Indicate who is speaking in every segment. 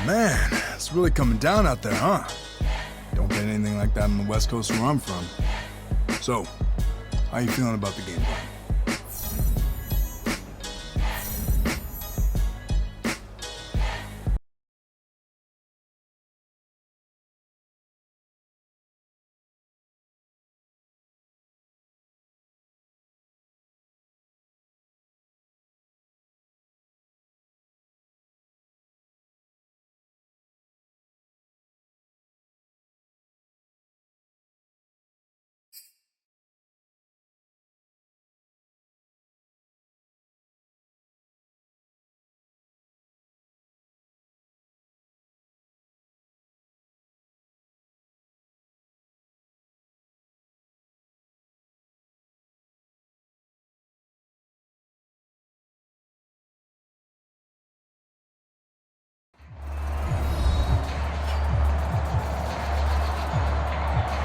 Speaker 1: Man, it's really coming down out there, huh? Don't get anything like that on the West Coast where I'm from. So, how you feeling about the game plan?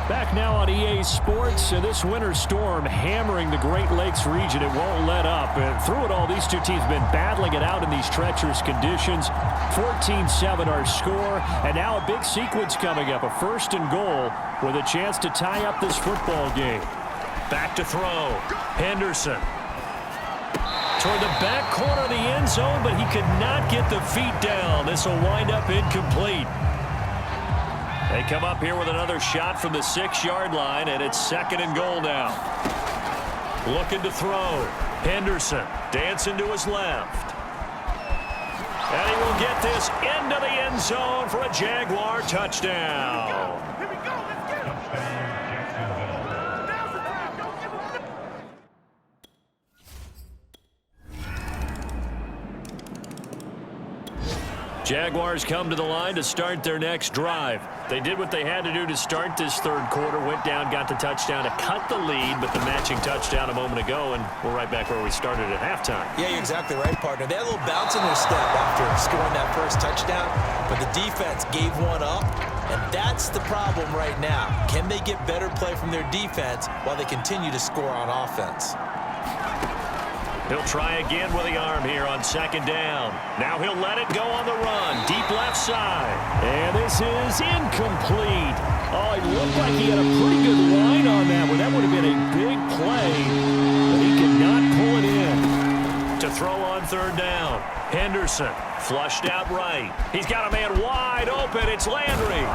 Speaker 2: Back now on EA Sports, this winter storm hammering the Great Lakes region. It won't let up. And through it all, these two teams have been battling it out in these treacherous conditions. 14-7 our score. And now a big sequence coming up. A 1st and goal with a chance to tie up this football game. Back to throw. Henderson. Toward the back corner of the end zone, but he could not get the feet down. This will wind up incomplete. They come up here with another shot from the 6-yard line, and it's 2nd and goal now. Looking to throw. Henderson dancing to his left. And he will get this into the end zone for a Jaguar touchdown.
Speaker 3: Here we go. Let's get him.
Speaker 2: Jaguars come to the line to start their next drive. They did what they had to do to start this 3rd quarter, went down, got the touchdown to cut the lead, but the matching touchdown a moment ago, and we're right back where we started at halftime.
Speaker 4: Yeah, you're exactly right, partner. They had a little bounce in their step after scoring that first touchdown, but the defense gave one up, and that's the problem right now. Can they get better play from their defense while they continue to score on offense?
Speaker 2: He'll try again with the arm here on 2nd down. Now he'll let it go on the run. Deep left side. And this is incomplete. Oh, it looked like he had a pretty good line on that one. That would have been a big play, but he could not pull it in. To throw on 3rd down. Henderson flushed out right. He's got a man wide open. It's Landry.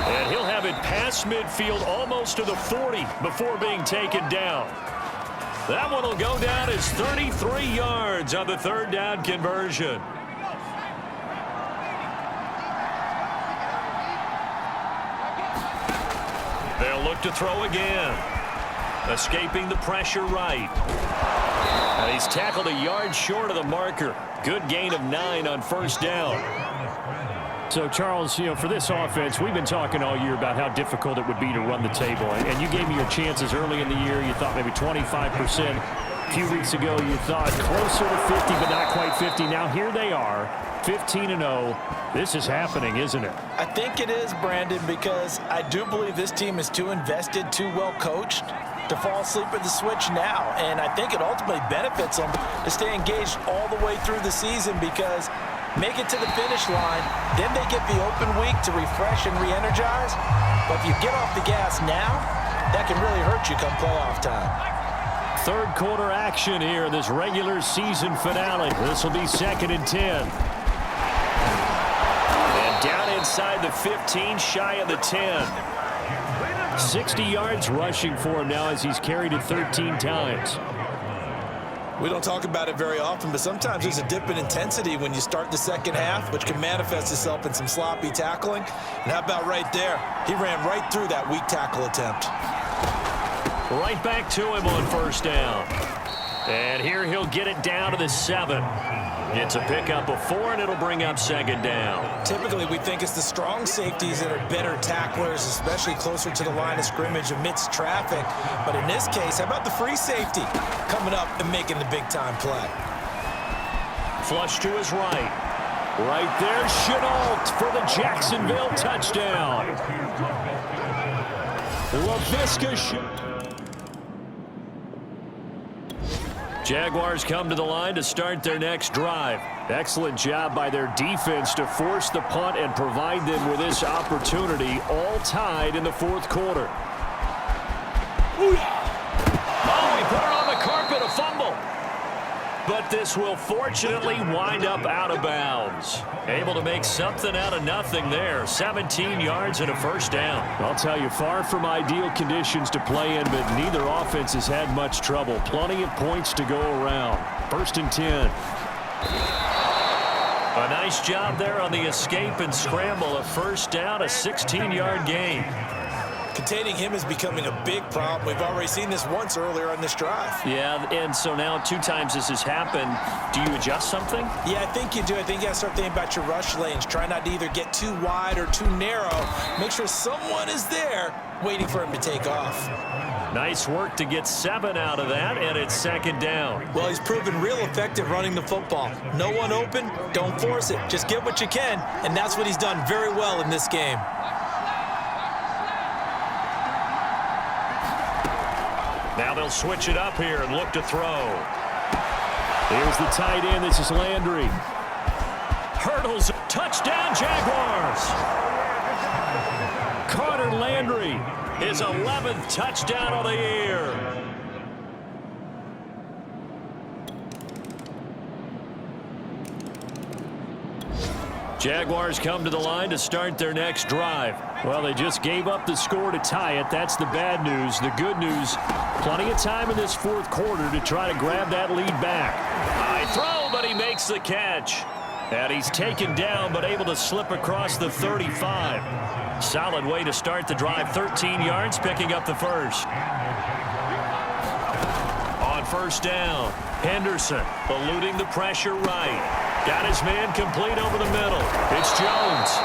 Speaker 2: And he'll have it past midfield almost to the 40 before being taken down. That one will go down as 33 yards on the 3rd down conversion. They'll look to throw again. Escaping the pressure right. And he's tackled a yard short of the marker. Good gain of 9 on 1st down. So, Charles, for this offense, we've been talking all year about how difficult it would be to run the table. And you gave me your chances early in the year. You thought maybe 25%. A few weeks ago, you thought closer to 50, but not quite 50. Now here they are, 15-0. This is happening, isn't it?
Speaker 5: I think it is, Brandon, because I do believe this team is too invested, too well coached to fall asleep at the switch now. And I think it ultimately benefits them to stay engaged all the way through the season because make it to the finish line, then they get the open week to refresh and re-energize. But if you get off the gas now, that can really hurt you come playoff time.
Speaker 2: 3rd quarter action here, this regular season finale. This will be 2nd and 10. And down inside the 15, shy of the 10. 60 yards rushing for him now as he's carried it 13 times.
Speaker 5: We don't talk about it very often, but sometimes there's a dip in intensity when you start the second half, which can manifest itself in some sloppy tackling. And how about right there? He ran right through that weak tackle attempt.
Speaker 2: Right back to him on first down. And here he'll get it down to the 7. It's a pickup of 4, and it'll bring up second down.
Speaker 5: Typically, we think it's the strong safeties that are better tacklers, especially closer to the line of scrimmage amidst traffic. But in this case, how about the free safety coming up and making the big-time play?
Speaker 2: Flush to his right. Right there, Shenault for the Jacksonville touchdown. Laviska. Jaguars come to the line to start their next drive. Excellent job by their defense to force the punt and provide them with this opportunity, all tied in the fourth quarter. Oh, he put it on the carpet, a fumble. But this will fortunately wind up out of bounds. Able to make something out of nothing there. 17 yards and a first down. I'll tell you, far from ideal conditions to play in, but neither offense has had much trouble. Plenty of points to go around. 1st and 10. A nice job there on the escape and scramble. A first down, a 16-yard gain.
Speaker 5: Containing him is becoming a big problem. We've already seen this once earlier on this drive.
Speaker 2: Yeah, and so now 2 times this has happened. Do you adjust something?
Speaker 5: Yeah, I think you do. I think you got to start thinking about your rush lanes. Try not to either get too wide or too narrow. Make sure someone is there waiting for him to take off.
Speaker 2: Nice work to get 7 out of that, and it's second down.
Speaker 5: Well, he's proven real effective running the football. No one open, don't force it. Just get what you can, and that's what he's done very well in this game.
Speaker 2: Now they'll switch it up here and look to throw. Here's the tight end. This is Landry. Hurdles. Touchdown, Jaguars. Carter Landry, his 11th touchdown of the year. Jaguars come to the line to start their next drive. Well, they just gave up the score to tie it. That's the bad news. The good news, plenty of time in this fourth quarter to try to grab that lead back. High throw, but he makes the catch. And he's taken down, but able to slip across the 35. Solid way to start the drive. 13 yards, picking up the first. On first down, Henderson eluding the pressure right. Got his man complete over the middle. It's Jones.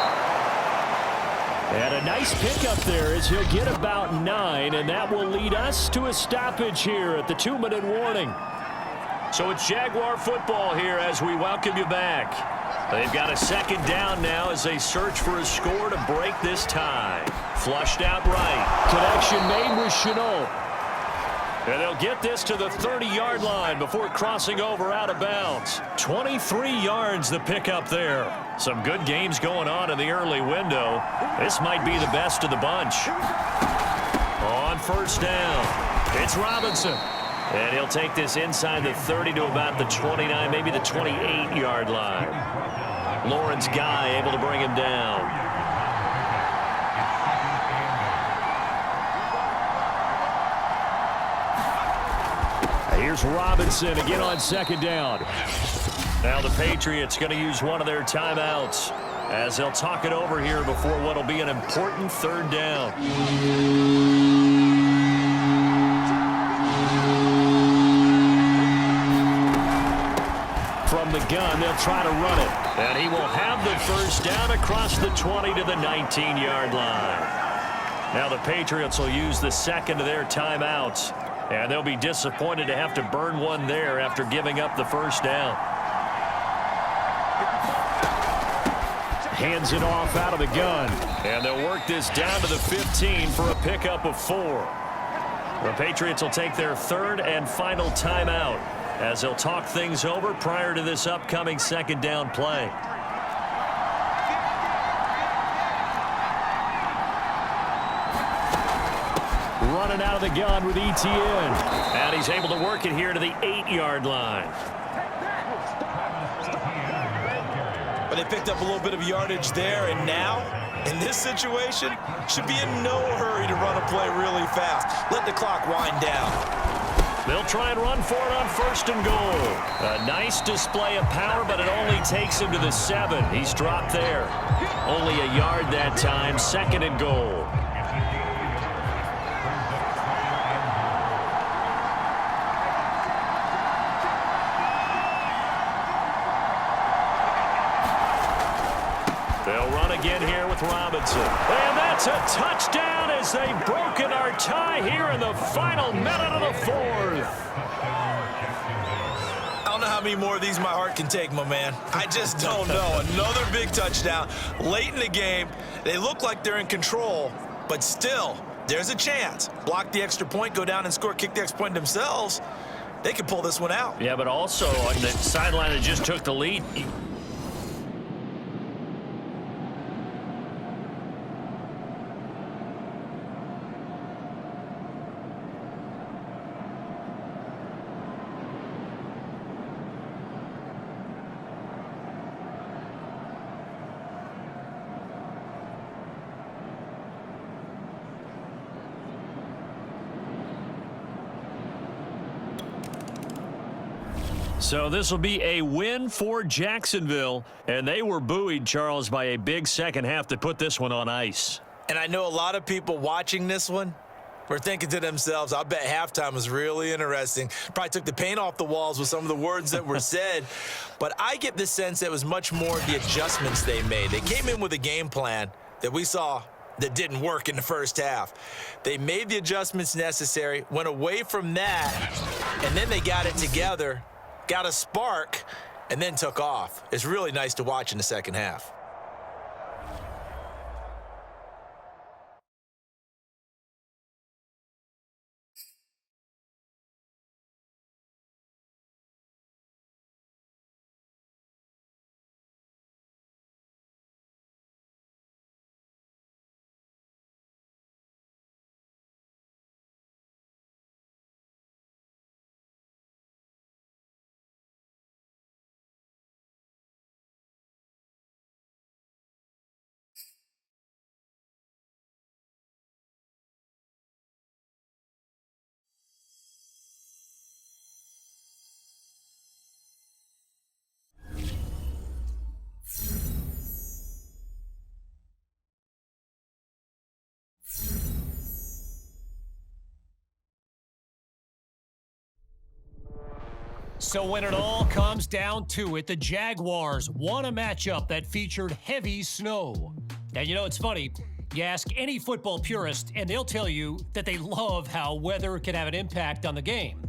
Speaker 2: And a nice pickup there as he'll get about 9, and that will lead us to a stoppage here at the 2-minute warning. So it's Jaguar football here as we welcome you back. They've got a second down now as they search for a score to break this tie. Flushed out right. Connection made with Shenault. And they'll get this to the 30-yard line before crossing over out of bounds. 23 yards the pickup there. Some good games going on in the early window. This might be the best of the bunch. On first down, it's Robinson. And he'll take this inside the 30 to about the 29, maybe the 28-yard line. Lawrence Guy able to bring him down. Here's Robinson again on second down. Now the Patriots going to use one of their timeouts as they'll talk it over here before what will be an important third down. From the gun, they'll try to run it. And he will have the first down across the 20 to the 19-yard line. Now the Patriots will use the second of their timeouts. And they'll be disappointed to have to burn one there after giving up the first down. Hands it off out of the gun. And they'll work this down to the 15 for a pickup of 4. The Patriots will take their third and final timeout as they'll talk things over prior to this upcoming second down play. Running out of the gun with Etienne. And he's able to work it here to the 8-yard line.
Speaker 5: But they picked up a little bit of yardage there, and now, in this situation, should be in no hurry to run a play really fast. Let the clock wind down.
Speaker 2: They'll try and run for it on 1st and goal. A nice display of power, but it only takes him to the 7. He's dropped there. Only a yard that time, 2nd and goal. They'll run again here with Robinson. And that's a touchdown as they've broken our tie here in the final minute of the 4th.
Speaker 4: I don't know how many more of these my heart can take, my man. I just don't know. Another big touchdown late in the game. They look like they're in control, but still, there's a chance. Block the extra point, go down and score, kick the extra point themselves. They could pull this one out.
Speaker 2: Yeah, but also on the sideline that just took the lead. So this will be a win for Jacksonville, and they were buoyed, Charles, by a big second half that put this one on ice.
Speaker 4: And I know a lot of people watching this one were thinking to themselves, I bet halftime was really interesting. Probably took the paint off the walls with some of the words that were said. But I get the sense that it was much more the adjustments they made. They came in with a game plan that we saw that didn't work in the first half. They made the adjustments necessary, went away from that, and then they got it together, got a spark, and then took off. It's really nice to watch in the second half.
Speaker 6: So when it all comes down to it, the Jaguars won a matchup that featured heavy snow. And you know, it's funny. You ask any football purist, and they'll tell you that they love how weather can have an impact on the game.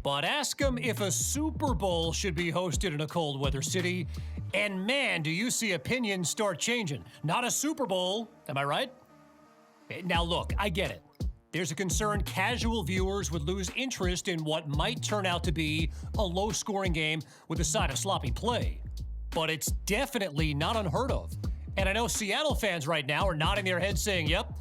Speaker 6: But ask them if a Super Bowl should be hosted in a cold weather city, and man, do you see opinions start changing. Not a Super Bowl, am I right? Now look, I get it. There's a concern casual viewers would lose interest in what might turn out to be a low-scoring game with a side of sloppy play. But it's definitely not unheard of. And I know Seattle fans right now are nodding their heads saying, yep,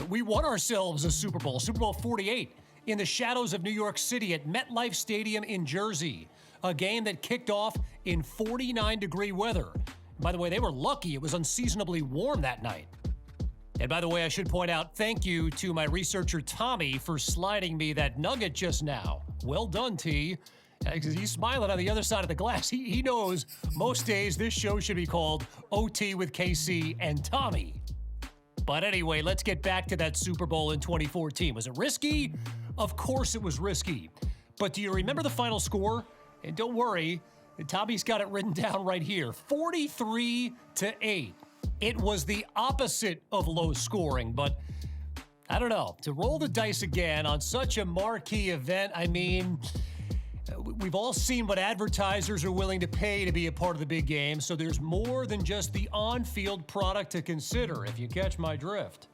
Speaker 6: we won ourselves a Super Bowl, Super Bowl 48, in the shadows of New York City at MetLife Stadium in Jersey, a game that kicked off in 49-degree weather. By the way, they were lucky it was unseasonably warm that night. And by the way, I should point out, thank you to my researcher Tommy for sliding me that nugget just now. Well done, T. He's smiling on the other side of the glass. He knows most days this show should be called OT with KC and Tommy. But anyway, let's get back to that Super Bowl in 2014. Was it risky? Of course it was risky. But do you remember the final score? And don't worry, Tommy's got it written down right here. 43-8. It was the opposite of low scoring, but I don't know. To roll the dice again on such a marquee event, I mean, we've all seen what advertisers are willing to pay to be a part of the big game, so there's more than just the on-field product to consider, if you catch my drift.